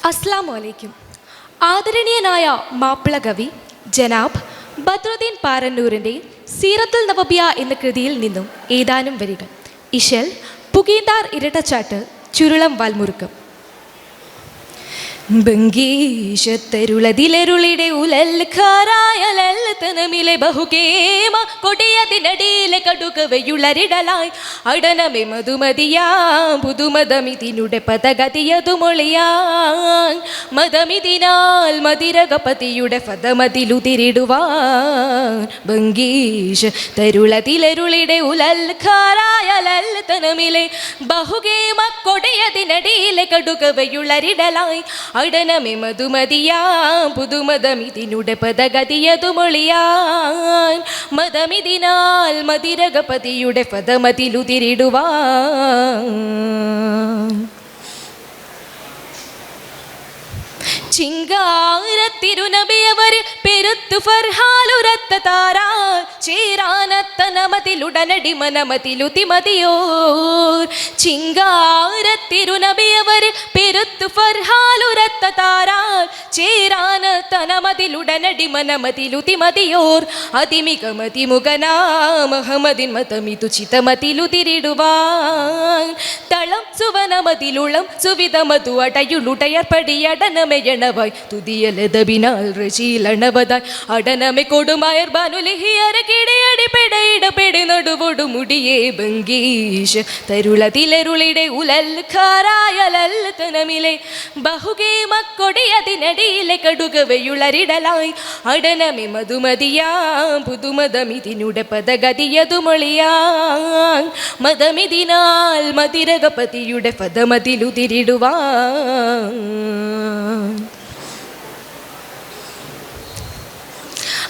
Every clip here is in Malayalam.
അസ്സലാമലൈക്കും. ആദരണീയനായ മാപ്പിള കവി ജനാബ് ബദ്രുദ്ദീൻ പാറന്നൂരിൻ്റെ സീറത്തുൽ നബവിയ എന്ന കൃതിയിൽ നിന്നും ഏതാനും വരികൾ. ഇശൽ, പുകീന്താർ ഇരട്ടച്ചാട്ട്, ചുരുളം വാൽമുറുക്കം. ബംഗീശത്തരുളതിലരുളിടെ ഉലൽക്കാരായലത്തനമിലെ ബഹുകേമ കൊടിയതിനടിയിലെ കടുകവയുളരിടലായി അടനമെ മധുമതിയാം പുതുമതമിതിനുടെ പദഗതിയതുമൊളിയാൻ മതമിതിനാൽ മതിരകപതിയുടെ പദമതിലുതിരിടുവാൻ ബംഗീശ തരുളതിലരുളിടെ ഉലൽക്കാരായലത്തനമിലെ ബഹുകേമ കൊടിയതിനടിയിലെ കടുകവയുളരിടലായി അടനമെ മധുമതിയാം പുതുമതമിതിനുടെ പദഗതിയതുമൊളിയാൻ മതമിതിനാൽ മതിരകപതിയുടെ പദമതിലുതിരിടുവാൻ ചിങ്കാരത്തിരുനബിയവർ പെരുത്തു ഫർഹാലുരത്ത താരാ ചേരാനത്തനമതിലുടനടി മനമതിലുതിമതിയോർ ചിങ്കാരത്തിരുനബിയവർ പെരുത്തു ഫർഹാലുരത്ത താരാ ചേരാനത്തനമതിലുടനടി മനമതിലുതിമതിയോർ അതിമികമതിമുഖനാ മഹമ്മദിൻ മതമിതു ചിതമതിലുതിരിടുവാൻ തളം സുവനമതിലുളം സുവിധമതു അടയുളുടയർപ്പടിയടനമയണ തുതിയലതബിനാൽ റശീലണവതായി അടനമെ കൊടുമായർ ബാനുലിഹിയര കിടയടി പെടയിടപെടി നടുവൊടു മുടിയേ ബംഗീഷ് തരുളതിലരുളിടെ ഉലൽക്കാരായലത്തനമിലെ ബഹുകേമ കൊടിയതിനടിയിലെ കടുകവയുളരിടലായി അടനമെ മധുമതിയാം പുതുമതമിതിനുടെ പദഗതിയതുമൊളിയാൻ മതമിതിനാൽ മതിരകപതിയുടെ പദമതിലുതിരിടുവാൻ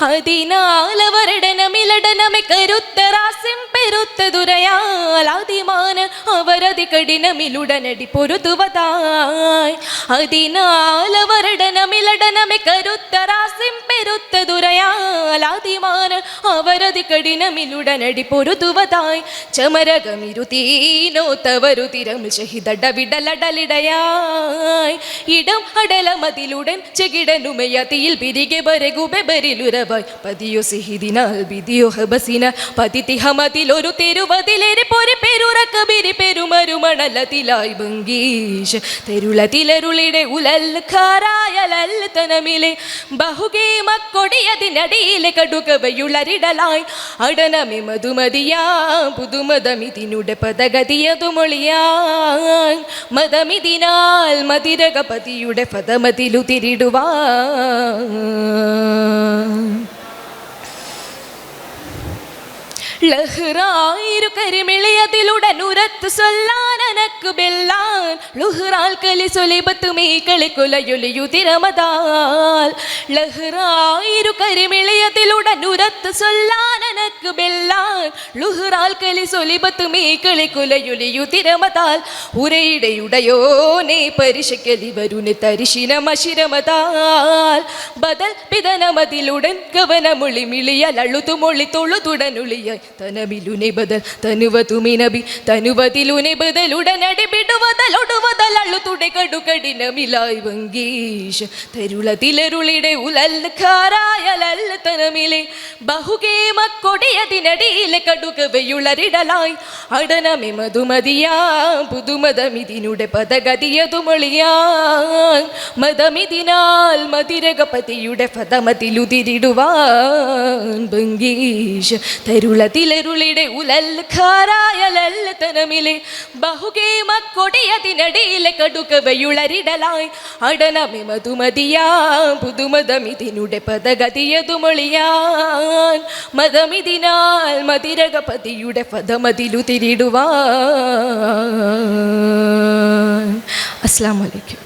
അതിനാലവരടനമിലടനമെ കരുത്തരാസിം പെരുത്ത ദുരയാൽ അതിമാന അവരതി കഠിനമിലുടനടി പൊരുതുവതായി അതിനാലവരടനമിലടനമെ കരുത്തരാസിം പെരുത്ത ദുരയാൽ അതിമാന അവരതി കഠിനമിലുടനടി പൊരുതുവതായി ചമരകമിരുതീനോ തവരുതിരം ഷഹിദടവിടലടലിടയായി ഇടം അടലമതിലുടൻ ചെകിടനുമയതിയിൽ പിരികെ ബരകുബെബരിലുരവ പതിയോ സിഹിദിനാൽ വിധിയോ ഹബസിന പതിതിഹമതിലൊരു തെരുവതിലേറെ പൊരി പെരുറക്കബിരി പെരുമരുമണലതിലായി ബംഗീഷ് തെരുളതിലരുളിടെ ഉലൽക്കാരായലത്തനമിലെ ബഹുകേമ കൊടിയതിനടിയിലെ കടുകവയുളരിടലായി അടനമെ മധുമതിയാം പുതുമതമിതിനുടെ പദഗതിയതുമൊളിയാൻ മതമിതിനാൽ മതിരകപതിയുടെ പദമതിലുതിരിടുവാൻ ലഹ്റായിരു കരിമിളിയതിലുടനുരത്ത് സൊല്ലാനനക്ക് ബെല്ലാൻ ലുഹ്റാൽ കലി സൊലിബത്ത് മീക്കളി കുലയൊലിയുതിരമതാൽ ലഹ്റായിരു കരിമിളിയതിലുടനുരത്ത് സൊല്ലാനനക്ക് ബെല്ലാൻ ലുഹ്റാൽ കലി സൊലിബത്ത് മീക്കളി കുലയൊലിയുതിരമതാൽ ഉരയിടയുടയോനെ പരിശക്കലി വരുനെ തരിശിന മശിരമതാൽ ബദൽ പിതനമതിലുടൻ കവനമൊളി മിളിയലളുതുമൊളി തൊളുതുടനുളിയായി തനമിലുനെ ബദൽ തനുവതുമിനബി തനുവതിലുനെ ബദലുടനടി ബിടുവതലൊടുവതലള്ളു തുട കടുകടിനമിലായി വങ്കീഷ് തരുളതിലരുളിടെ ഉലൽക്കാരായലത്തനമിലെ ബഹുകേമ കൊടിയതിനടിയിലെ കടുകവയുളരിടലായി അടനമെ മധുമതിയാം പുതുമതമിതിനുടെ പദഗതിയതുമൊളിയാൻ മതമിതിനാൽ മതിരകപതിയുടെ പദമതിലുതിരിടുവാൻ ബംഗീഷ് തരുളതിലരുളിടെ ഉലൽക്കാരായലത്തനമിലെ ബഹുകേമ കൊടിയതിനടിയിലെ കടുകവയുളരിടലായി അടനമെ മധുമതിയാം പുതുമതമിതിനുടെ പദഗതിയതുമൊളിയാൻ മതമിതിനാൽ മതിരകപതിയുടെ പദമതിലുതിരിടുവാൻ. അസ്സലാമു അലൈക്കും.